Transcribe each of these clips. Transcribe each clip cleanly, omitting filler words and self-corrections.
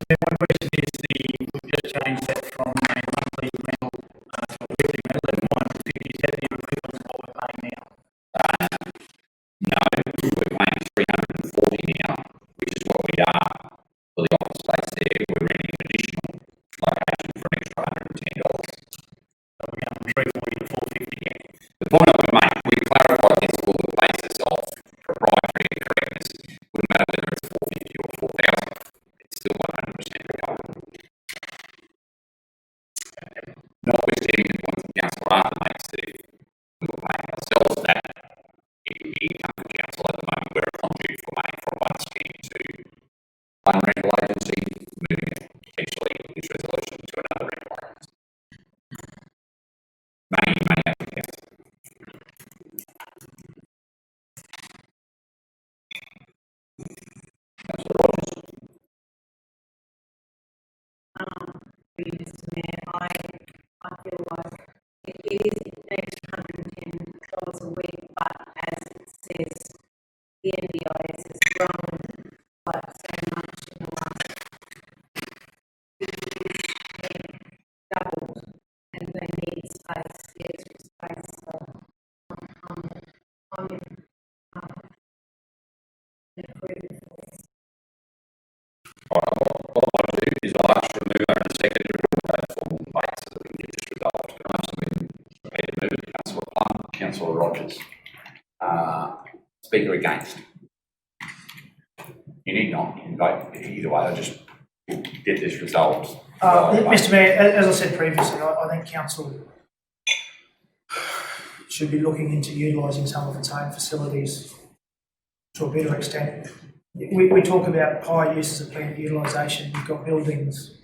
my question is we've just changed that from a monthly rental to a weekly rental at 950. Is that the equivalent of what we're paying now? No, we're paying 340 now, which is what we are for the office space there. We're renting an additional location for an extra $110. So we're going from 340 to 450 again. The point I would make, we clarify this for the basis of proprietary correctness. Wouldn't matter whether it's 450 or 4,000, it's still 100% recoverable. Notwithstanding the point that Councillor Arthur makes that if we were paying ourselves that, it would be income for council at the moment. We're a conduit for money from one scheme to one rental agency, moving it potentially this resolution to another rental agency. Money out of the council. Councillor Rogers. Mr. Mayor, I feel like it is an extra $110 a week, but as it says, the NDIS has grown quite so much in the last 2 years, doubled, and they need space, the extra space. So I'm in approval for this. What I'll do is I'll ask to remove over and second to rule those formal debates so that we can get this resolved. And I'm submitting prepared to move Councillor Plum, Councillor Rogers. Speaker against. You need not, you can vote either way. I'll just get this resolved. Mr. Mayor, as I said previously, I think council should be looking into utilising some of its own facilities to a better extent. We talk about high uses of plant utilisation. You've got buildings.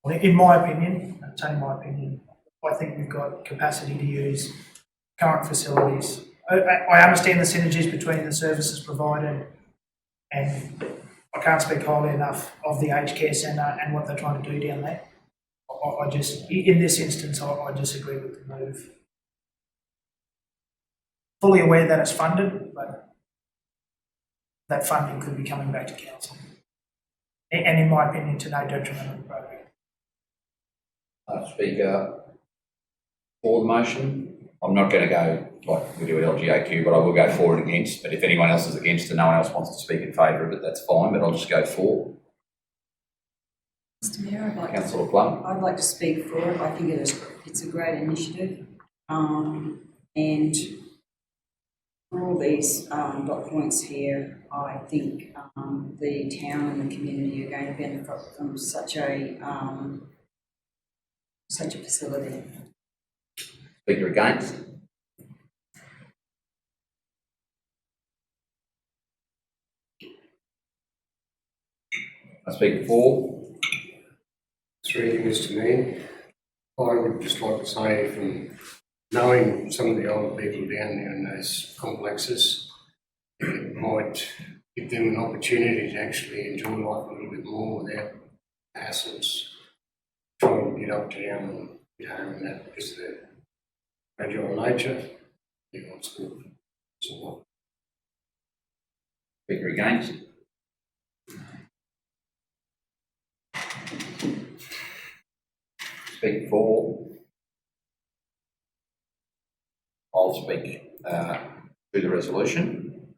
In my opinion, it's only my opinion, I think we've got capacity to use current facilities. I understand the synergies between the services provided, and I can't speak highly enough of the aged care centre and what they're trying to do down there. I just, in this instance, I disagree with the move. Fully aware that it's funded, but that funding could be coming back to council. And in my opinion, to no detriment of the program. Speaker for the motion. I'm not going to go like we do at LGAQ, but I will go for and against. But if anyone else is against and no one else wants to speak in favour of it, that's fine. But I'll just go for. Mr. Mayor, Councillor Plum. I'd like to speak for it. I think it's a great initiative, and for all these dot points here, I think the town and the community are going to benefit from such a facility. Speaker against. I speak for. Through you, Mr. Mayor, I would just like to say, from knowing some of the older people down there in those complexes, it might give them an opportunity to actually enjoy life a little bit more without hassles, trying to get up down and get home and that, because of the fragile nature. He wants to support. Speaker against. Speak for. I'll speak through the resolution.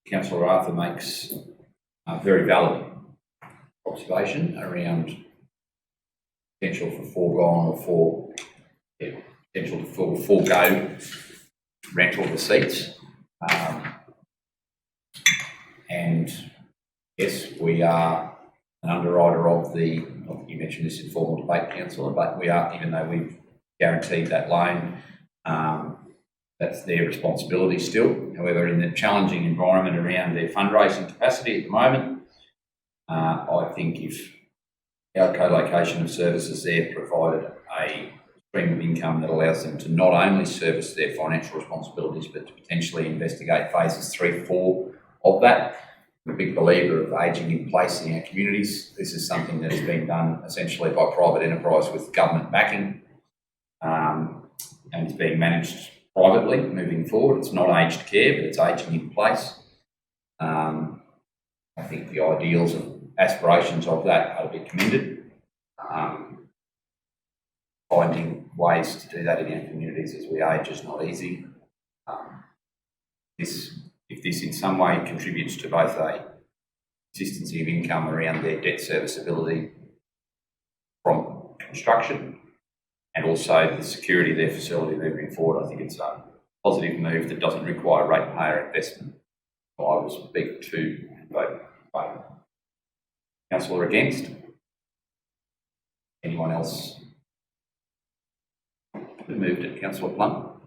Councillor Arthur makes a very valid observation around potential for foregone or potential to forego rental receipts. And yes, we are an underwriter of the, not that you mentioned this informal debate, Councillor, but we are, even though we've guaranteed that loan, that's their responsibility still. However, in the challenging environment around their fundraising capacity at the moment, I think if our co-location of services there provided a stream of income that allows them to not only service their financial responsibilities, but to potentially investigate phases 3, 4 of that. I'm a big believer of ageing in place in our communities. This is something that has been done essentially by private enterprise with government backing, and it's being managed privately moving forward. It's not aged care, but it's ageing in place. I think the ideals and aspirations of that are to be commended. Finding ways to do that in our communities as we age is not easy. If this in some way contributes to both a consistency of income around their debt serviceability from construction and also the security of their facility moving forward, I think it's a positive move that doesn't require ratepayer investment. So I will speak to and vote in favour. Councillor against? Anyone else? Who moved it? Councillor Plum?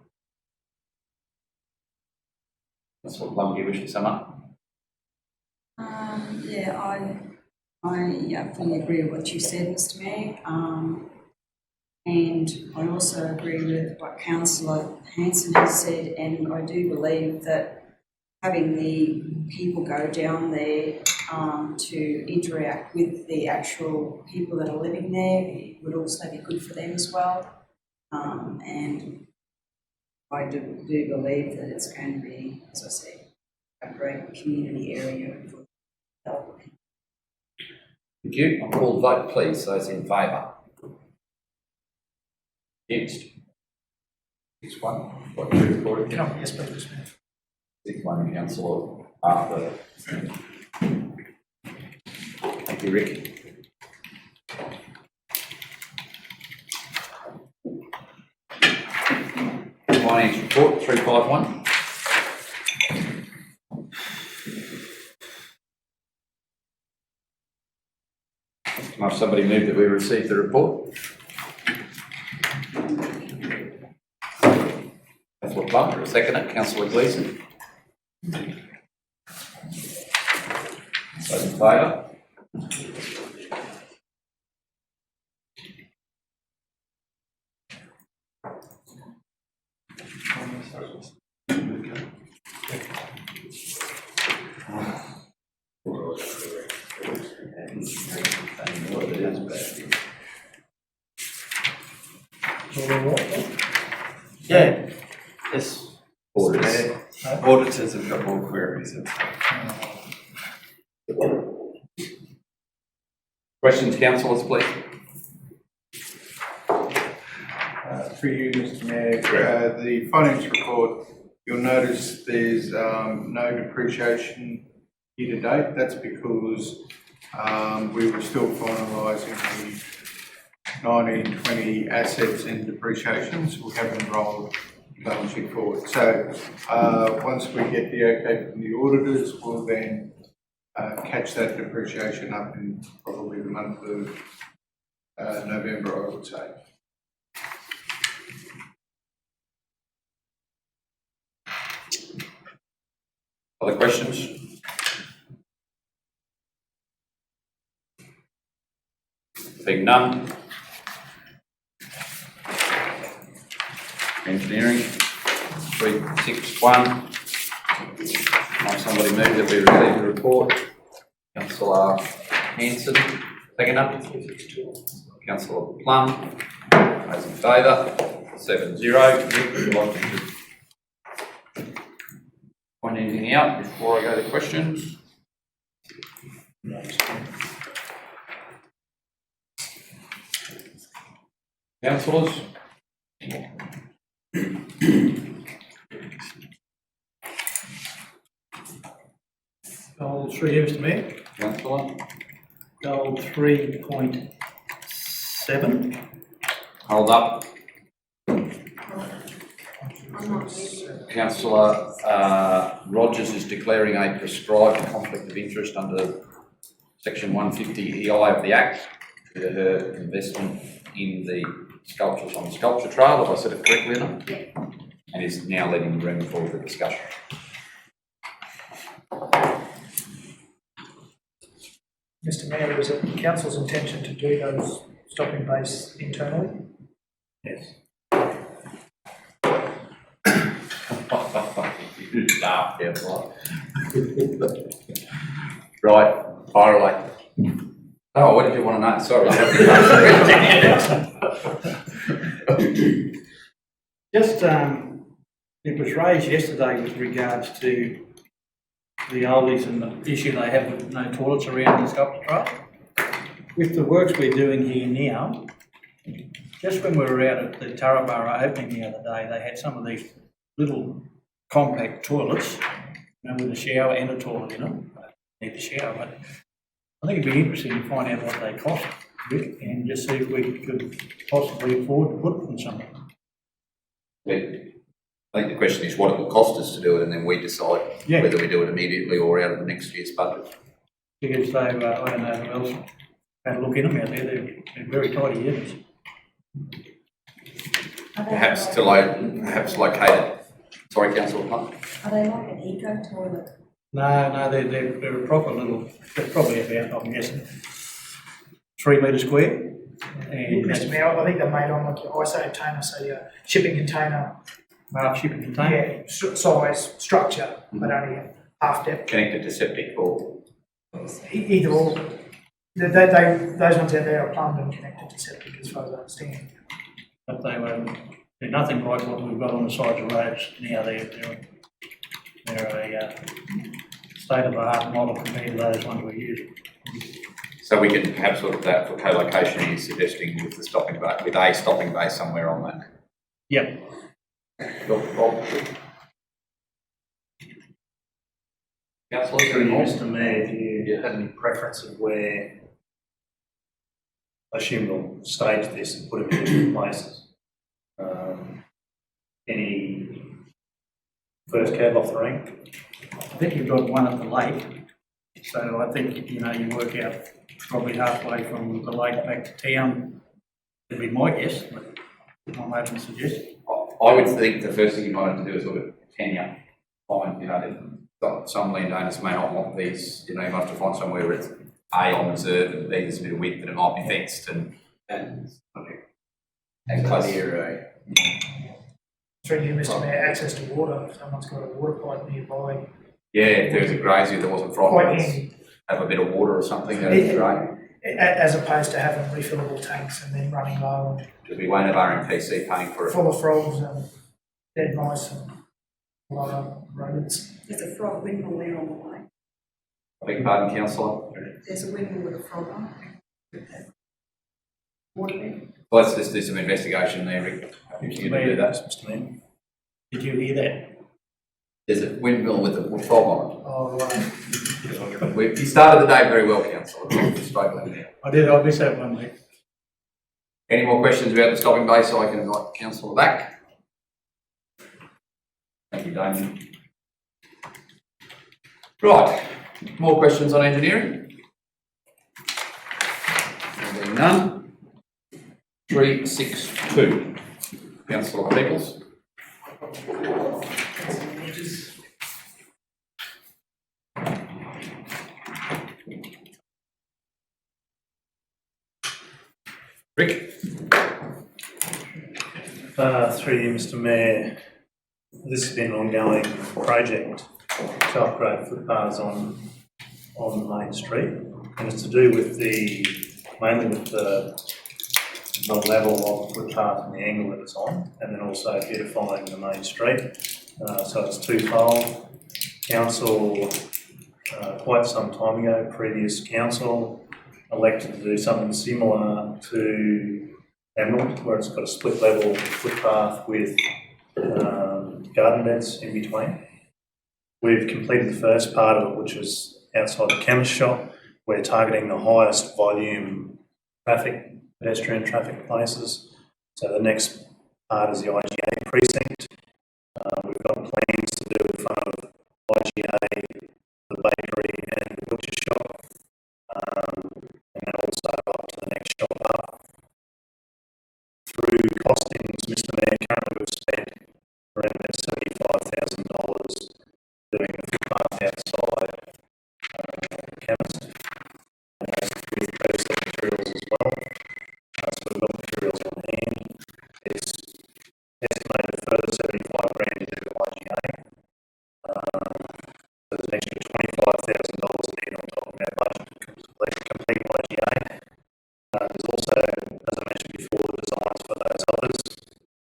Councillor Plum, do you wish to sum up? Yeah, I fully agree with what you said, Mr. Mayor. And I also agree with what Councillor Hanson has said, and I do believe that having the people go down there to interact with the actual people that are living there would also be good for them as well. And I do believe that it's going to be, as I said, a great community area for development. Thank you. I'll call the vote, please. Those in favour? Against? 6-1. What you recorded? Yes, please, Mr. Mayor. 6-1, Councillor Arthur. Thank you, Rick. Finance report 351. Can somebody move that we receive the report? Councillor Plum, a second. Councillor Gleeson. Those in favour? Yeah, yes. Orders. Auditors have got more queries. Questions, councillors, please. For you, Mr. Mayor, the finance report, you'll notice there's no depreciation year to date. That's because we were still finalising the 1920 assets in depreciation, so we haven't rolled the balance sheet forward. So once we get the okay from the auditors, we'll then catch that depreciation up in probably the month of November, I would say. Other questions? Being none. Engineering 361. Might somebody move that we receive the report? Councillor Hanson, second up. Councillor Plum, those in favour, 7-0. Nick, would you like to point anything out before I go to questions? Councillors? Goal 3, Mr. Mayor. Councillor? Goal 3.7. Hold up. Councillor Rogers is declaring a prescribed conflict of interest under Section 150 EI of the Act due to her investment in the sculptures on the sculpture trail. Have I said it correctly enough? Yeah. And is now letting the room for the discussion. Mr. Mayor, is it council's intention to do those stopping bays internally? Yes. You laugh there, right, fire away. Oh, what did you want to know? Sorry. Just, it was raised yesterday with regards to the oldies and the issue they have with no toilets around the sculpture trail. With the works we're doing here now, just when we were out at the Turrabara opening the other day, they had some of these little compact toilets, you know, with a shower and a toilet in them. Need the shower, but I think it'd be interesting to find out what they cost, Rick, and just see if we could possibly afford to put them somewhere. I think the question is what it will cost us to do it, and then we decide Yeah. whether we do it immediately or out of the next year's budget. Because they, I don't know who else had a look in them out there, they're very tidy units. Perhaps located. Sorry, Councillor Hunt. Are they like an eco toilet? No, they're a proper little, they're probably about, I'm guessing, 3 metre square. And Mr Mayor, I think they're made on like your ISO container, so your shipping container, half shipping container. yeah, size, structure, but only half depth, Connected to septic or either or. Those ones out there are plumbed and connected to septic as far as I understand. But they're nothing like what we've got on the sides of roads now. They're a state-of-the-art model compared to those ones we use. so we can perhaps look at that for co-location you're suggesting with the stopping bay, with a stopping bay somewhere on that. Yep. Rob? Councillor, is there any more? Mr Mayor, if you Yeah. had any preference of where, I assume we'll stage this and put it in different places. Any first cab off the rank? I think you've got one at the lake. So I think, you know, you work out probably halfway from the lake back to town. Would be my guess, but I'm open to suggestion. I would think the first thing you might have to do is look at tenure. Find, you know, some landowners may not want these, you know, you might have to find somewhere where it's A, on reserve, and B, there's a bit of width, and it might be fenced and close. Through you, Mr Mayor, access to water, if someone's got a water pipe nearby, Yeah, if there was a grazier that wasn't quite frightened, handy, have a bit of water or something, that'd be great. as opposed to having refillable tanks and then running low Because we won't have RMPC paying for and it. full of frogs and dead mice and a lot of rodents. There's a frog windmill there on the way. I beg pardon, councillor? There's a windmill with a frog on it. Water there. Well, let's just do some investigation there, Rick. Happy for you to do that. Mr Mayor. Did you hear that? There's a windmill with a frog on Oh, it. You started the day very well, councillor. We're struggling there. I missed that one, mate. Any more questions about the stopping base so I can invite councillor back? Thank you, Damien. Right, more questions on engineering? There being none. 362, councillor Peoples. Rick? Through you, Mr Mayor, this has been an ongoing project to upgrade footpaths on Main Street, and it's to do with mainly with the level of footpath and the angle that it's on, and then also beautifying the main street. So it's twofold. Council, quite some time ago, previous council elected to do something similar to Emerald, where it's got a split level footpath with garden beds in between. We've completed the first part of it, which was outside the chemist shop. We're targeting the highest volume traffic, pedestrian traffic places. So the next part is the IGA precinct. We've got plans to do in front of IGA, the bakery and the butcher shop, and then also up to the next shop up. Through costings, Mr Mayor, currently we've spent around about $75,000 doing the footpath outside the chemist, with processing materials as well. So we've got materials on hand. It's estimated further 75 grand to do IGA. So there's an extra $25,000 needed on top of our budget to complete IGA. There's also, as I mentioned before, the designs for those others.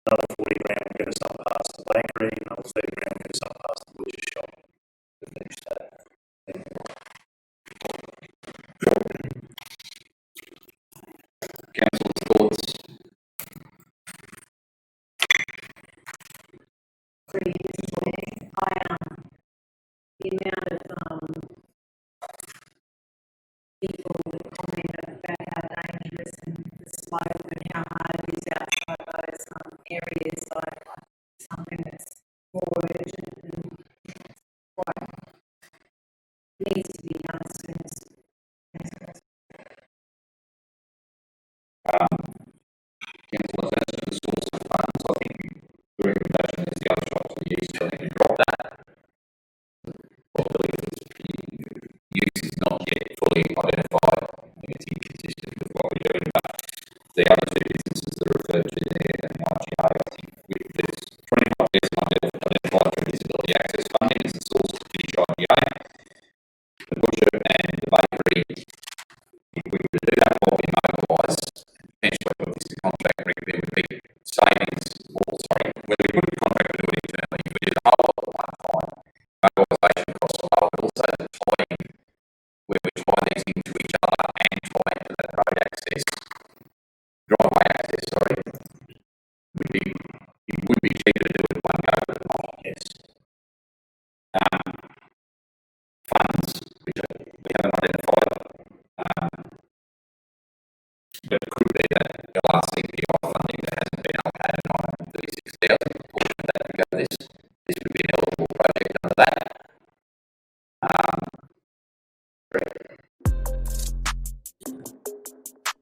Another 40 grand will get us up past the bakery, another 30 grand will get us up past the butcher shop to finish that. 3 years away. The amount of, people that comment about how dangerous and the slope and how hard it is outside those, areas, like something that's more urgent and quite needs to be done as soon as possible. Councillor, as to the source of funds, I think the recommendation is the other shop to the east, I think we drop that. Probably the use is not yet fully identified. I think it's inconsistent with what we're doing, but the other two businesses that are referred to there and the IGA, I think there's 25 years identified through disability access funding as the source to finish IGA. The butcher and the bakery, if we were to do that while we mobilise, potentially put this in contract, there would be savings, or sorry, whether we put the contract to do it internally, if we do the whole lot at one time, mobilisation costs are lower, but also the tying, where we tie these into each other and tie into that road access, driveway access, sorry, it would be cheaper to do it at one go, but not, yes. Funds, which we haven't identified, but it could be that the last CPI funding that hasn't been allocated, 936,000, portion of that to go this would be an eligible project under that.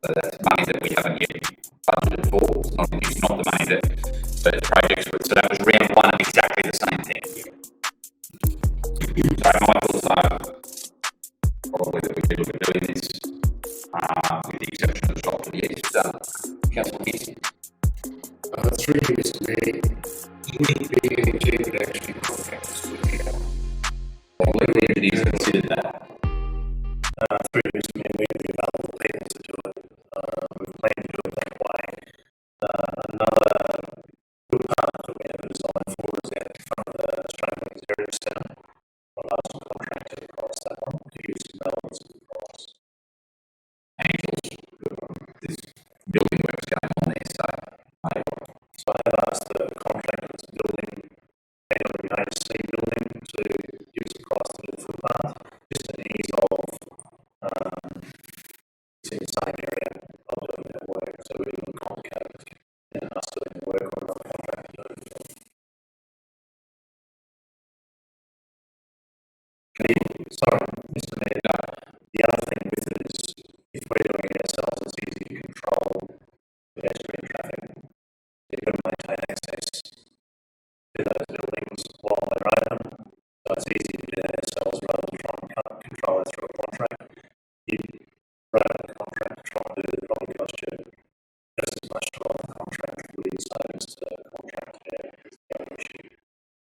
So that's money that we haven't yet budgeted for. It's not the money that projects were. So that was round one of exactly the same thing. So my thoughts are probably that we do look at doing this, with the exception of the shop to the east. Councillor Pearson. 3 years to me, would it be any cheaper to actually contract this with the I believe the engineers considered that. 3 years, I mean, we have the available people to do it. We plan to do it that way. Another good part that we have designed for is out in front of the Australian Heritage Centre. I've asked the contractor to price that one to use some balance of the price. Angels, there's building works going on there, so So I have asked the contractor that's building, AWHC building, to give us a price to do the footpath, just an ease of, it's in the same area of doing that work, so we wouldn't complicate it, and us doing the work or another contractor doing it. Sorry, Mr. Mayor, the other thing with it is, if we're doing it ourselves, it's easy to control pedestrian traffic. You've got to maintain access to those buildings while they're open, so it's easy to do that ourselves rather than try and control it through a contract. You write up the contract to try and do it, probably cost you just as much to write the contract as it is savings to contract there. The other issue.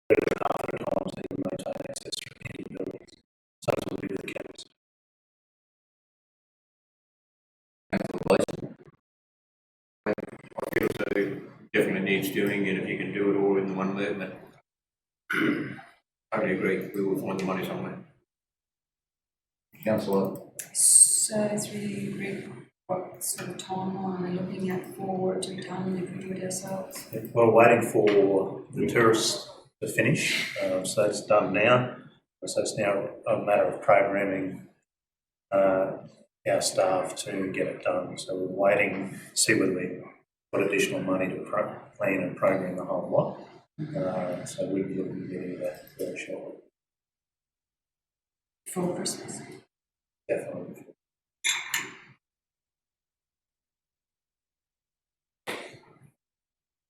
But half the times they can maintain access through any buildings. So it will be the case. I feel so definitely needs doing, and if you can do it all in one movement. I agree, we will find the money somewhere. Councillor. So what sort of timeline are we looking at for it to be done if we do it ourselves? We're waiting for the tourists to finish, so it's done now. So it's now a matter of programming our staff to get it done. So we're waiting to see whether we put additional money to plan and program the whole lot. So we'll be looking to get into that very shortly. For Christmas? Definitely.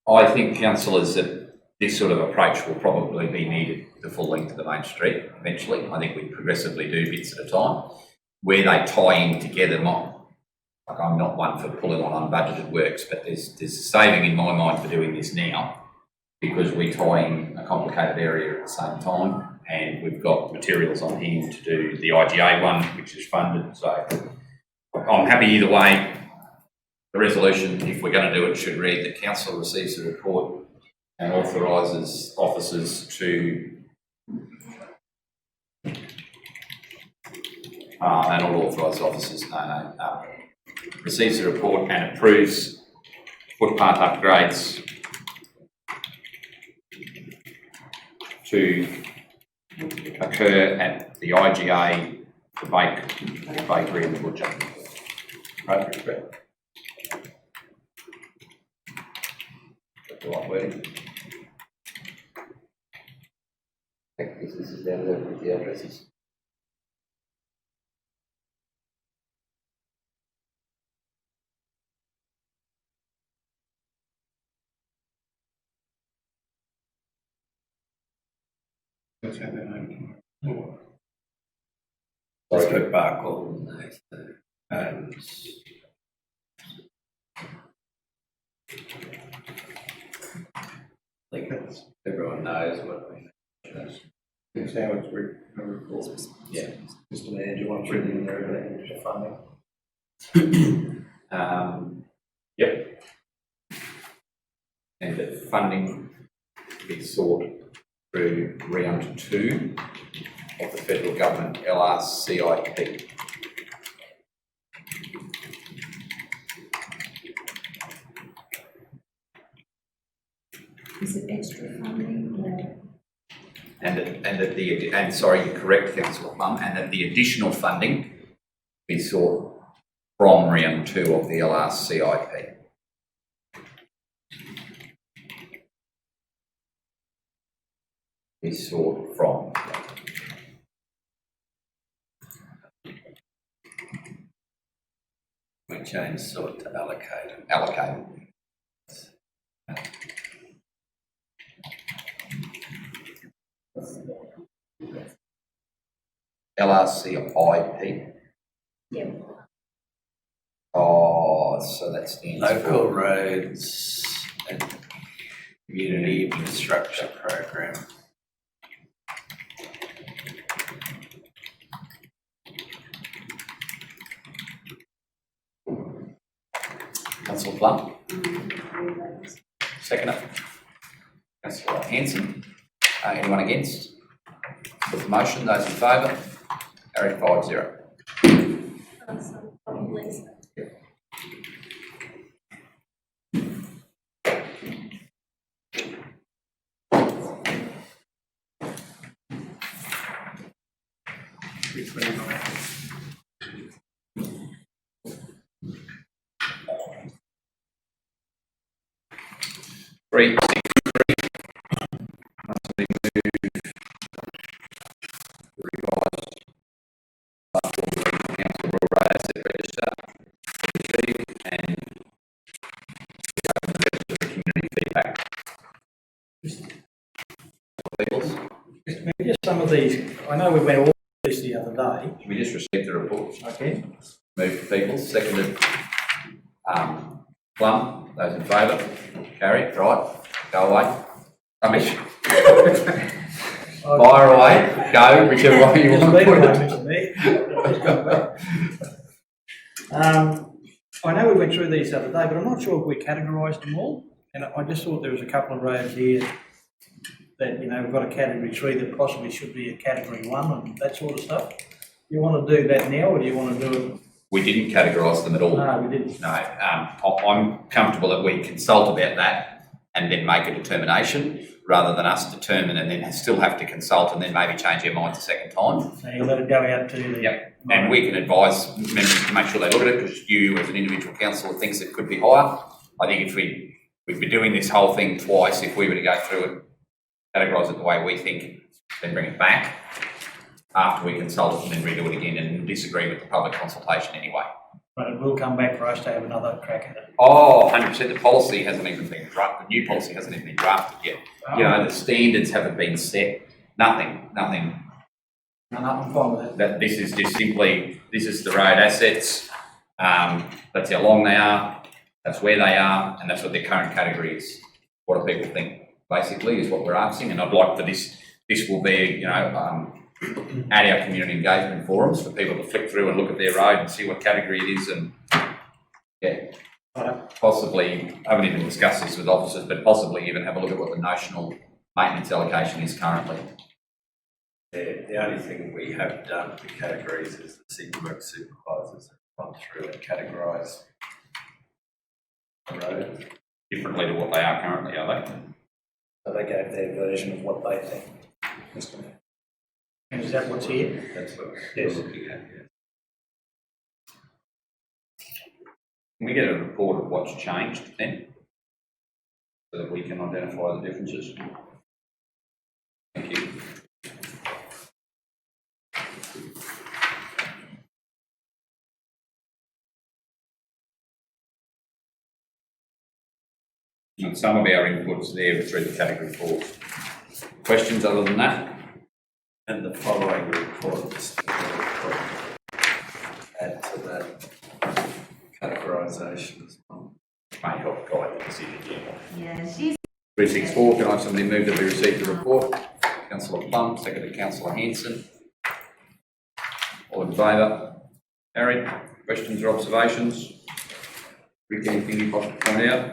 I think, councillors, that this sort of approach will probably be needed the full length of the main street eventually. I think we progressively do bits at a time. Where they tie in together, like I'm not one for pulling on unbudgeted works, but there's a saving in my mind for doing this now because we tie in a complicated area at the same time and we've got materials on hand to do the IGA one, which is funded. So I'm happy either way. The resolution, if we're going to do it, should read that council receives the report and authorises officers to and all authorised officers receives the report and approves footpath upgrades to occur at the IGA, the bakery and the butcher. Right, correct? That's the right wording. This is down there with the addresses. Let's have that open. Let's go back on and I think everyone knows what we That's how it's recorded. Yeah. Mr Mayor, do you want to bring in there relating to funding? Yep. And that funding be sought through round 2 of the federal government LRCIP. Is it extra funding or? And sorry, you're correct, Councillor Plum, and that the additional funding be sought from round 2 of the LRCIP. Be sought from. we change sort to allocate. Allocated. LRCIP. Yeah. Oh, so that stands Local for roads and community infrastructure program. Councillor Plum. Second up. Councillor Hanson. Anyone against? Put the motion, those in favour? Carried 5-0. Three. Just some of these, I know we went all this the other day. We just received the report. Okay. Moved for Peoples, seconded Plum, those in favour? Carried, right, go away. Amish. Fire away, go, whichever way you Just want to leave put it it. home, Mr. I know we went through these the other day, but I'm not sure if we categorised them all. And I just thought there was a couple of roads here that, you know, we've got a category 3 that possibly should be a category 1 and that sort of stuff. You want to do that now, or do you want to do it? We didn't categorise them at all. No, we didn't. No, I'm comfortable that we consult about that and then make a determination, rather than us determine and then still have to consult and then maybe change our minds a second time. So you let it go out to the. Yep. And we can advise members to make sure they look at it, because you as an individual councillor thinks it could be higher. I think if we'd be doing this whole thing twice, if we were to go through it, categorise it the way we think, then bring it back after we consult it and then redo it again and disagree with the public consultation anyway. But it will come back for us to have another crack at it. Oh, 100%. The policy hasn't even been drafted. The new policy hasn't even been drafted yet. You know, the standards haven't been set. Nothing. No, I'm fine with that. That this is just simply, this is the road assets. That's how long they are. That's where they are, and that's what their current category is. What do people think? Basically, is what we're asking. And I'd like for this will be, you know, at our community engagement forums for people to flick through and look at their road and see what category it is, and yeah, possibly, I haven't even discussed this with officers, but possibly even have a look at what the notional maintenance allocation is currently. The only thing we have done for categories is the city work supervisors have gone through and categorised the roads. Differently to what they are currently, are they? So they gave their version of what they think. Mr Mayor. And is that what's here? That's what we're Yes. looking at, yeah. Can we get a report of what's changed then? So that we can identify the differences? Thank you. And some of our inputs there through the category fours. Questions other than that? And the following report, add to that categorisation as well. May help guide the decision here. Yeah, she's. 364, can I have somebody move that we receive the report? Councillor Plum, seconded Councillor Hanson. All in favour? Carried. Questions or observations? Rick, anything you'd like to point out?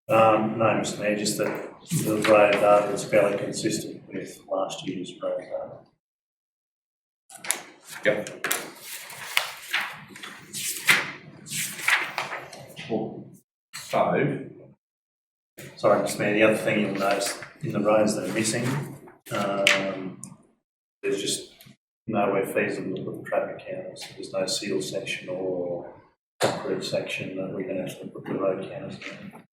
No, Mr Mayor, just that the road data is fairly consistent with last year's road data. Yep. Cool. So, Sorry, Mr Mayor, the other thing you'll notice in the roads that are missing, there's just nowhere feasible to put the traffic counters. There's no seal section or concrete section that we can actually put the road counters in.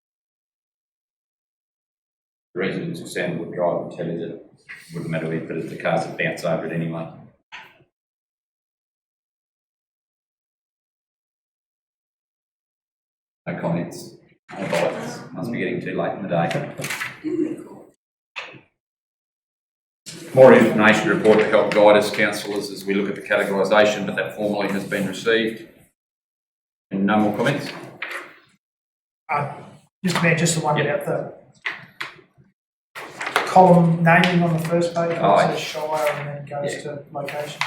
the residents of Sandwood Drive will tell you that it wouldn't matter where you put it, the cars would bounce over it anyway. No comments, no bites, must be getting too late in the day. More information to report to help guide us, councillors, as we look at the categorisation, but that formally has been received. And no more comments? Mr Mayor, just the one Yeah. about the column naming on the first page, Oh, where it says Shire and then goes yeah. to location.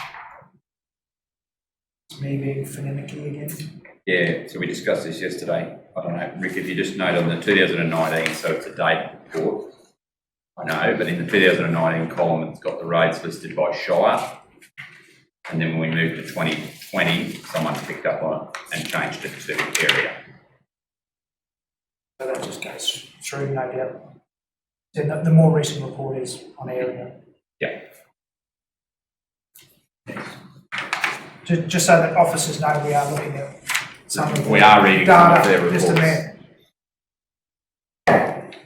It's me being finicky again. Yeah, so we discussed this yesterday. I don't know, Rick, if you just note on the 2019, so it's a date report. I know, but in the 2019 column, it's got the roads listed by Shire. And then when we moved to 2020, someone picked up on it and changed it to area. So that just goes through, no doubt. Then the more recent report is on area. Yeah. Just so that officers know we are looking at some of the We are reading some of data, their Mr reports. Mayor.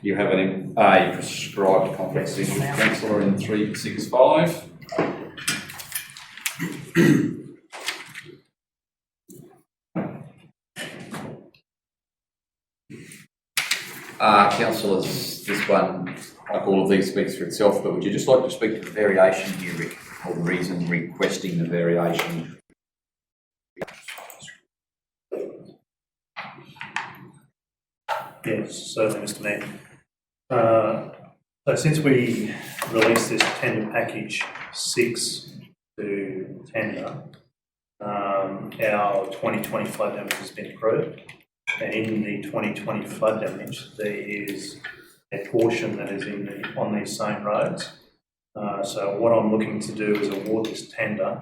You have a prescribed conflict of interest, councillor, in 365. Councillors, this one, like all of these, speaks for itself, but would you just like to speak to the variation here, Rick, or the reason requesting the variation? Yes, certainly, Mr Mayor. So since we released this tender package 6 to tender, our 2020 flood damage has been approved. And in the 2020 flood damage, there is a portion that is on these same roads. So what I'm looking to do is award this tender,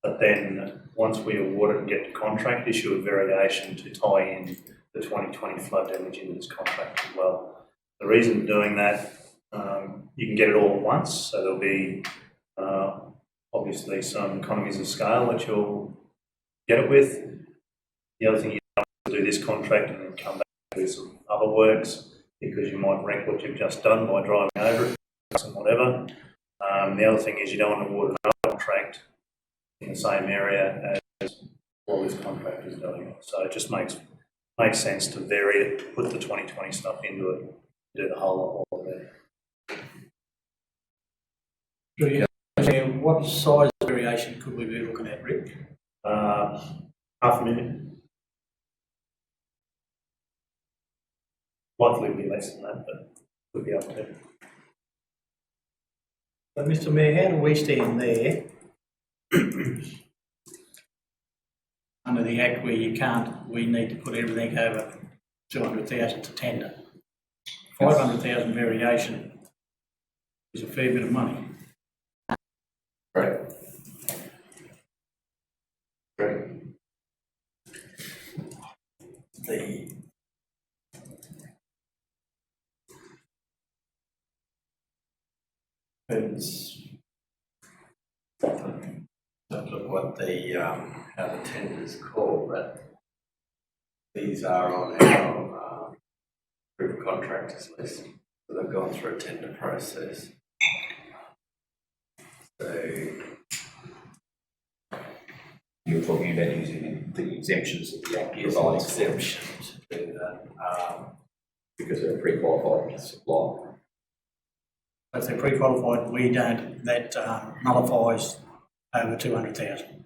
but then once we award it and get the contract, issue a variation to tie in the 2020 flood damage into this contract as well. The reason for doing that, you can get it all at once, so there'll be obviously some economies of scale that you'll get it with. The other thing you don't want to do this contract and then come back and do some other works, because you might wreck what you've just done by driving over it and whatever. The other thing is you don't want to award another contract in the same area as all this contract is doing. So it just makes sense to vary it, put the 2020 stuff into it, do the whole lot of it. What size variation could we be looking at, Rick? $500,000. Likely to be less than that, but could be up to. But Mr Mayor, how do we stand there under the Act where we need to put everything over 200,000 to tender? 500,000 variation is a fair bit of money. Great. Great. It's, don't look what the, how the tender's called, but these are on our, approved contractors list. So they've gone through a tender process. So, You're talking about using the exemptions that the Act yes, an provides exemption to do that. because they're pre-qualified supply. If they're pre-qualified, we don't, that nullifies over 200,000.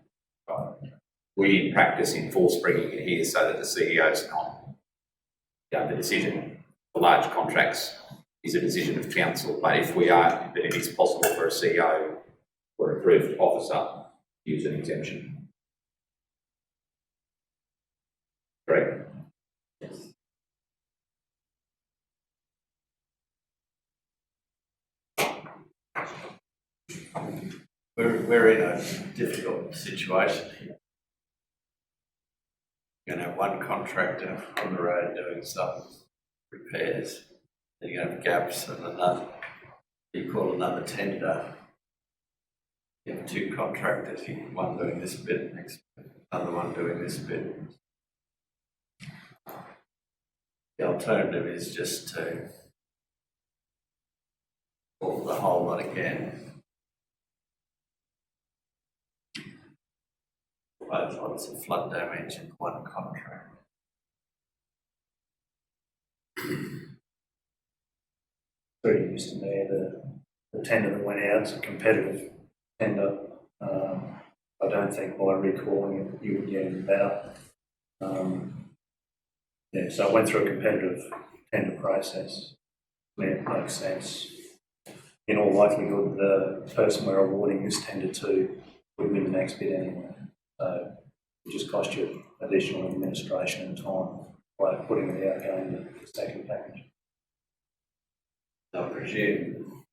We in practice enforce bringing it here so that the CEO's not, the decision for large contracts is a decision of council, but if we are, but it is possible for a CEO or approved officer to use an exemption. Correct? We're in a difficult situation here. You're going to have one contractor on the road doing some repairs. Then you're going to have gaps and another, you call another tender. You have two contractors, one doing this bit, next bit, another one doing this bit. The alternative is just to pull the whole lot again. Both lots of flood damage in one contract. Through you, Mr Mayor, the tender that went out is a competitive tender. I don't think by recalling it you would get it about. Yeah, so I went through a competitive tender process. It makes sense. In all likelihood, the person we're awarding this tender to would win the next bid anyway. So it just cost you additional administration and time by putting it out going to the second package. I presume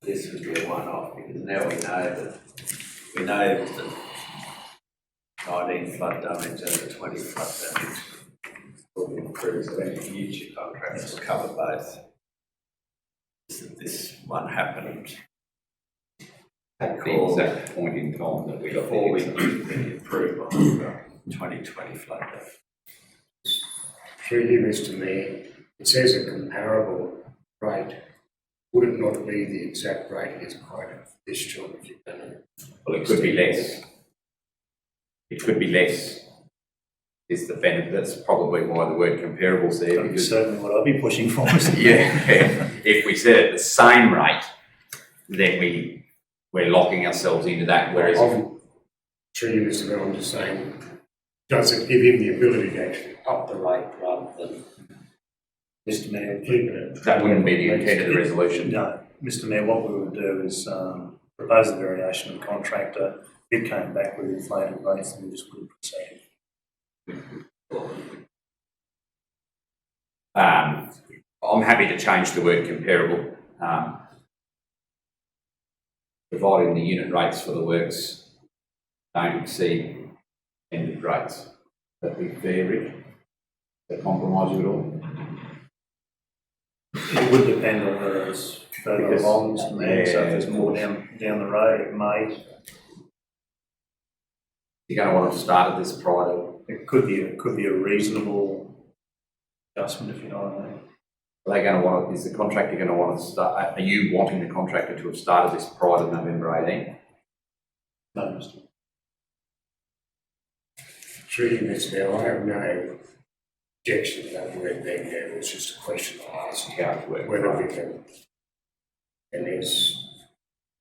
this would be a one-off because now we know that 19 flood damage and 20 flood damage will be improved, so any future contracts will cover both. This one happened At the exact point in time that we got before we the knew the approval of the 2020 flood damage. Through you, Mr Mayor, it says a comparable rate. Would it not be the exact rate is quoted for this job if you've done it? Well, it could be less. It could be less. Is the benefit? That's probably why the word comparable is there. That's Because certainly what I'd be pushing for. yeah, if we set it at the same rate, then we're locking ourselves into that. Whereas Through you, Mr Mayor, I'm just saying, does it give him the ability to actually up the rate rather than Mr Mayor, keeping it? that wouldn't be the intent of the resolution. no, Mr Mayor, what we would do is propose a variation of the contractor. If it came back with inflated rates, then we just wouldn't proceed. I'm happy to change the word comparable, providing the unit rates for the works don't exceed ended rates. That be fair, Rick? That compromise you at all? It would depend on whether it's further Because- along, Mr Mayor, so if Yeah, there's of more course. down the road, it may. You're going to want to start at this prior. It could be a reasonable adjustment, if you know what I mean. Are they going to want? Is the contractor going to want to start? Are you wanting the contractor to have started this prior to November 18th? No, Mr. Through you, Mr Mayor, I have no objection to that word being there. It's just a question I ask How it works? whether we can, and it's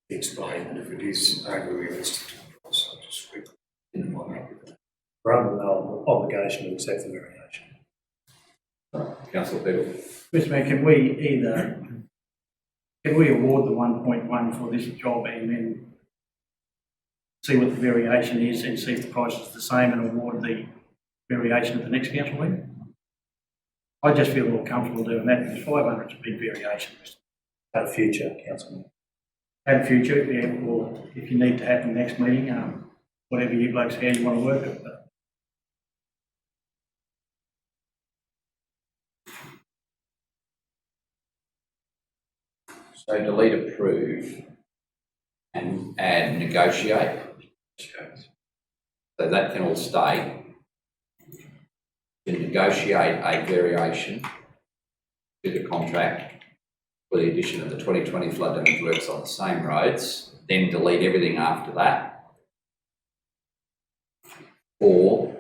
explained that if it is unrealistic, so just we didn't want that. We're under no obligation to accept the variation. Councillor Peeble. Mr Mayor, can we award the 1.1 for this job and then see what the variation is and see if the price is the same and award the variation at the next council meeting? I just feel more comfortable doing that because 500 is a big variation. At a future council meeting. In future, yeah, or if you need to happen next meeting, whatever you blokes, how you want to work it. But So delete approve and add negotiate. So that can all stay. To negotiate a variation to the contract for the addition of the 2020 flood damage works on the same roads, then delete everything after that. Or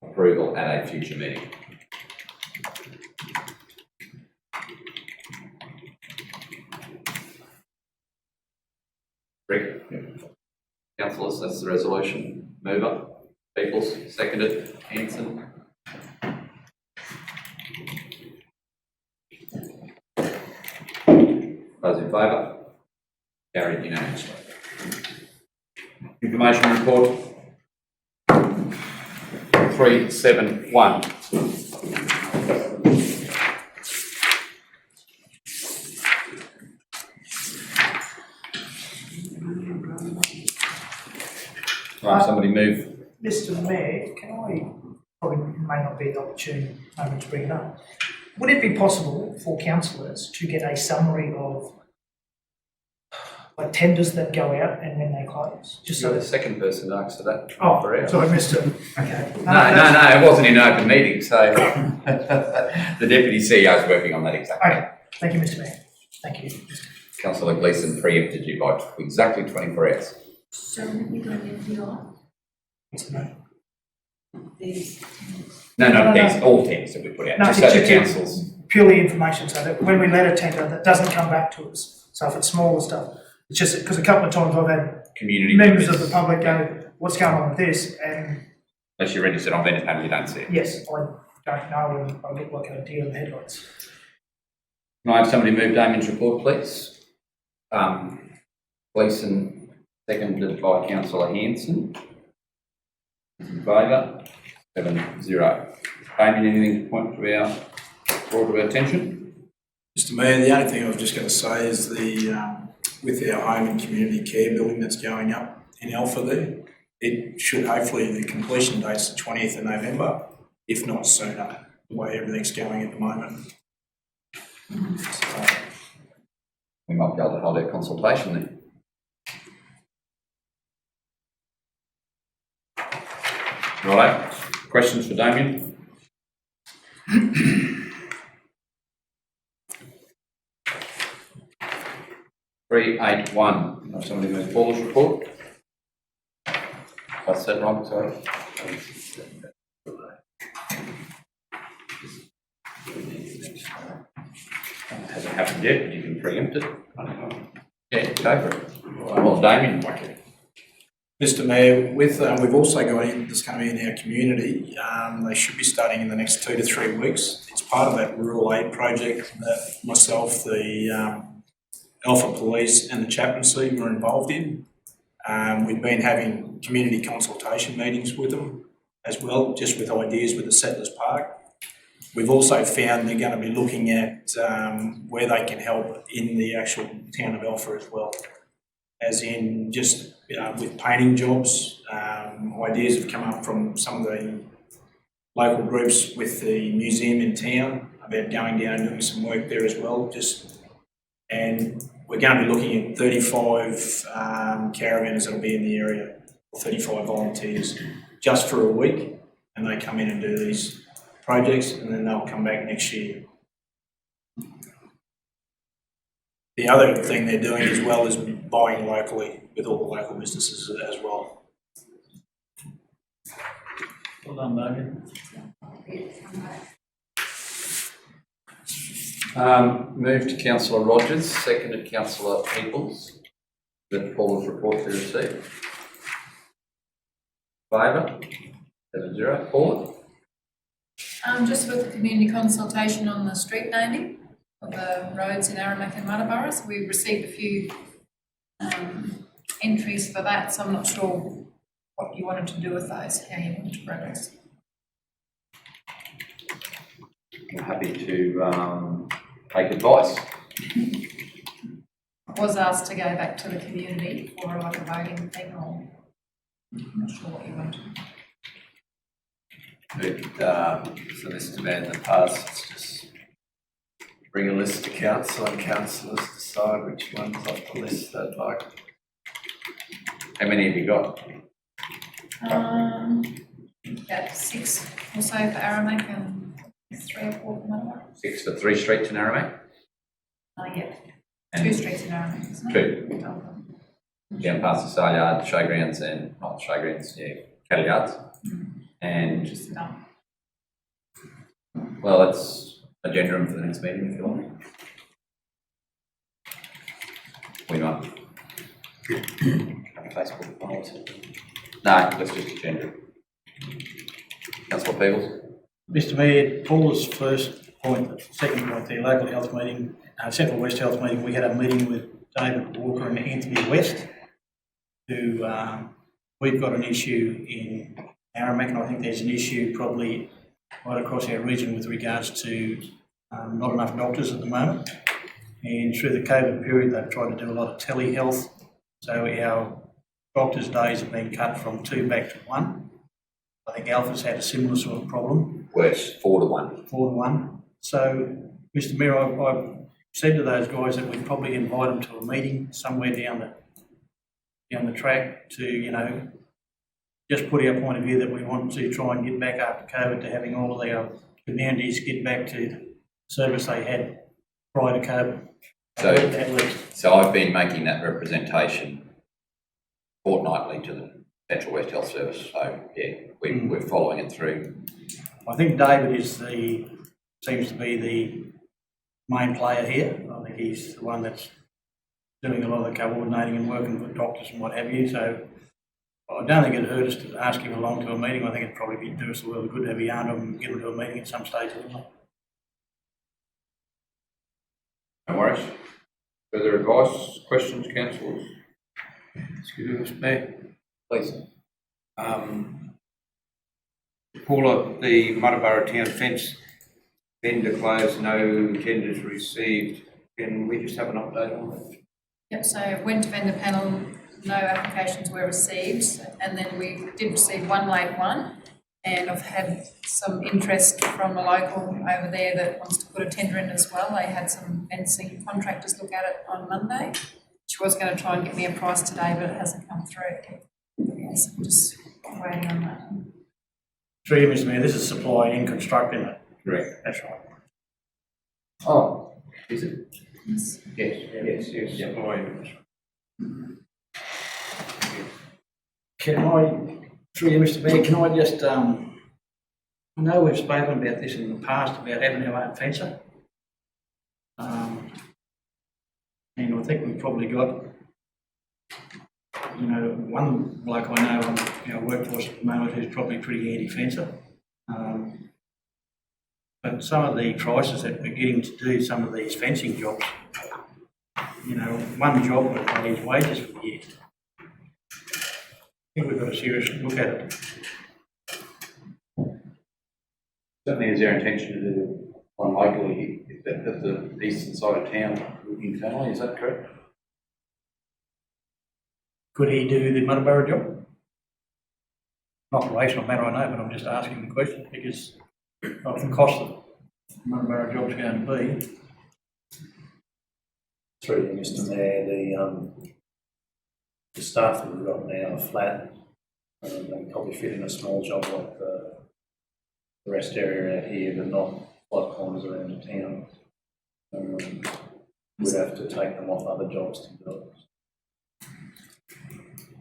approval at a future meeting. Rick? Councillors, that's the resolution. Mover? Peoples? Seconded? Hanson? Those in favour? Carried unanimously. Information report 371. Right, somebody move. Mr. Mayor, can I, probably may not be the opportune moment to bring it up. Would it be possible for councillors to get a summary of like tenders that go out and when they close? Just so You're the that, second person to answer that. oh, For hours. sorry, Mr. Okay. No, it wasn't in an open meeting, so the Deputy CEO is working on that exactly. Okay, thank you, Mr. Mayor. Thank you. Councillor Gleeson preempted you by exactly 24 hours. So we're going to be on Mr. Mayor. these. No, these all tenders that we put out, No, just so the it's councils. purely information, so that when we let a tender, that doesn't come back to us. So if it's smaller stuff, it's just, because a couple of times I've had Community members of the public go, what's going on with this? And Unless you're registered on vendor panel, you don't see it. yes, I don't know, and I look like a deer in the headlights. Can I have somebody move Damien's report, please? Gleeson, seconded by Councillor Hanson. In favour? 7-0. Damien, anything to point to our, brought to our attention? Mr Mayor, the only thing I was just going to say is with our home and community care building that's going up in Alpha there, it should hopefully, the completion date's the 20th of November, if not sooner, the way everything's going at the moment. So, We might be able to hold our consultation then. Righto, questions for Damien? Three, 8, 1. Have somebody move Paul's report? I said wrong, sorry. Hasn't happened yet, but you can preempt it. Yeah, go for it. Well, Damien, whack it. Mr Mayor, we've also got in, that's going to be in our community, they should be starting in the next 2 to 3 weeks. It's part of that rural aid project that myself, the Alpha Police and the chaplaincy were involved in. We've been having community consultation meetings with them as well, just with ideas with the Settlers Park. We've also found they're going to be looking at where they can help in the actual town of Alpha as well, as in just with painting jobs. Ideas have come up from some of the local groups with the museum in town about going down and doing some work there as well. And we're going to be looking at 35 caravans that'll be in the area, 35 volunteers, just for a week, and they come in and do these projects, and then they'll come back next year. The other thing they're doing as well is buying locally with all the local businesses as well. Well done, Damien. Move to Councillor Rogers, seconded Councillor Peoples. That Paul's report be received. Favour? 7-0. Paul? Just with the community consultation on the street naming of the roads in Aramac and Muttaburra, so we received a few entries for that, so I'm not sure what you wanted to do with those, how you wanted to progress. I'm happy to take advice. I was asked to go back to the community for like a voting thing, or I'm not sure what you want. So Mr Mayor, in the past, it's just bring a list to council and councillors decide which ones off the list they'd like. How many have you got? About 6 or so for Aramac and 3 or 4 for Manawa. 6 for 3 streets in Aramac? Yeah, And 2 streets in Aramac, isn't it? 2. Down past the sale yard, showgrounds and, not showgrounds, yeah, cattle yards. And, Just about. well, it's agenda room for the next meeting if you want. We might. Facebook polls. No, let's just agenda. Councillor Peebles? Mr Mayor, Paula's first point, second point, the local health meeting, Central West Health meeting, we had a meeting with David Walker and Anthony West, who we've got an issue in Aramac, and I think there's an issue probably right across our region with regards to not enough doctors at the moment. And through the COVID period, they've tried to do a lot of telehealth, so our doctors' days have been cut from 2 back to 1. I think Alpha's had a similar sort of problem. Worse, 4 to 1. 4 to 1. So, Mr Mayor, I've said to those guys that we'd probably invite them to a meeting somewhere down the track to, you know, just put our point of view that we want to try and get back after COVID to having all of our communities get back to the service they had prior to COVID. At least. So I've been making that representation fortnightly to the Central West Health Service, so yeah, we're following it through. I think David seems to be the main player here. I think he's the one that's doing a lot of the coordinating and working with doctors and what have you, so I don't think it'd hurt us to ask him along to a meeting. I think it'd probably do us a little good to have a yarn of him and get him to a meeting at some stage. No worries. Further advice, questions, councillors? Excuse me, Mr Mayor. Please. Paula, the Muttaburra Town fence vendor closed, no tenders received. Can we just have an update on that? Yep, so went to vendor panel, no applications were received, and then we did receive one late one, and I've had some interest from a local over there that wants to put a tender in as well. They had some fencing contractors look at it on Monday. She was going to try and get me a price today, but it hasn't come through. Yes, I'm just waiting on that. Through you, Mr Mayor, this is supply and constructing it. Correct. That's right. Oh, is it? Yes. Yes. Can I, through you, Mr Mayor, can I just, I know we've spoken about this in the past about having our own fencer. And I think we've probably got, you know, one bloke I know on our workforce at the moment who's probably pretty handy fencer. But some of the prices that we're getting to do some of these fencing jobs, you know, one job would pay his wages for the year. I think we've got to seriously look at it. Certainly is their intention to do one locally at the eastern side of town internally, is that correct? Could he do the Muttaburra job? Not a rational matter, I know, but I'm just asking the question because of the cost that the Muttaburra job's going to be. Through you, Mr Mayor, the staff that we've got now are flat. They can probably fit in a small job like the rest area out here, but not 5 corners around the town. We'd have to take them off other jobs to do it.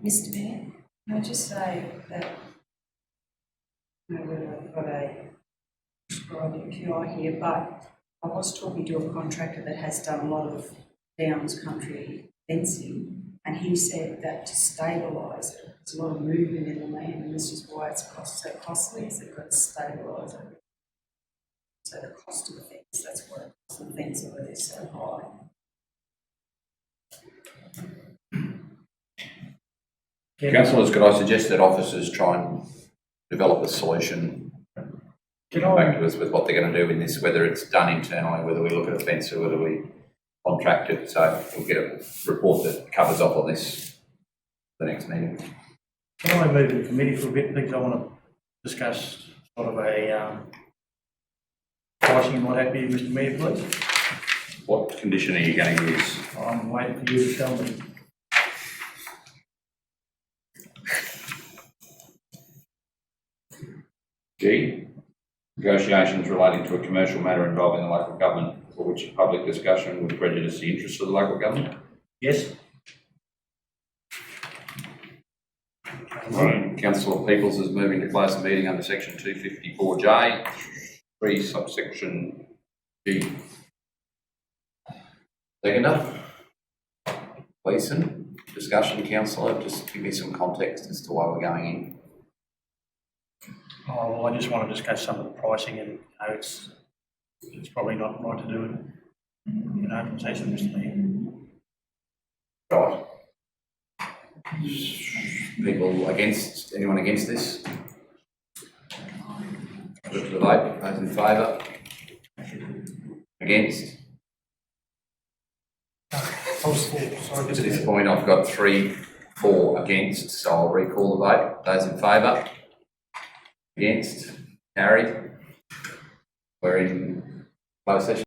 Mr Mayor, can I just say that, you know, whether I've got a prescribed QI here, but I was talking to a contractor that has done a lot of Downs country fencing, and he said that to stabilise it, there's a lot of movement in the land, and this is why it's so costly, is they've got to stabilise it. So the cost of the fence, that's why the cost of the fence over there is so high. Councillors, could I suggest that officers try and develop a solution, come back to us with what they're going to do in this, whether it's done internally, whether we look at a fence or whether we contract it, so we'll get a report that covers off on this for the next meeting. Can I move the committee for a bit, because I want to discuss sort of a pricing and what have you, Mr Mayor, please? What condition are you going to use? I'm waiting for you to tell me. G, negotiations relating to a commercial matter involving the local government for which a public discussion would prejudice the interests of the local government. Yes? Right. Councillor Peoples is moving to close the meeting under section 254J, 3 subsection G. Seconder? Gleeson, discussion, councillor, just give me some context as to why we're going in. Oh, well, I just want to discuss some of the pricing and, it's probably not right to do it. You know, say something to me. Right. People against, anyone against this? Put to the vote, those in favour? Against? I was for, sorry. At this point, I've got 3, 4 against, so I'll recall the vote. Those in favour? Against? Carried? We're in closed session.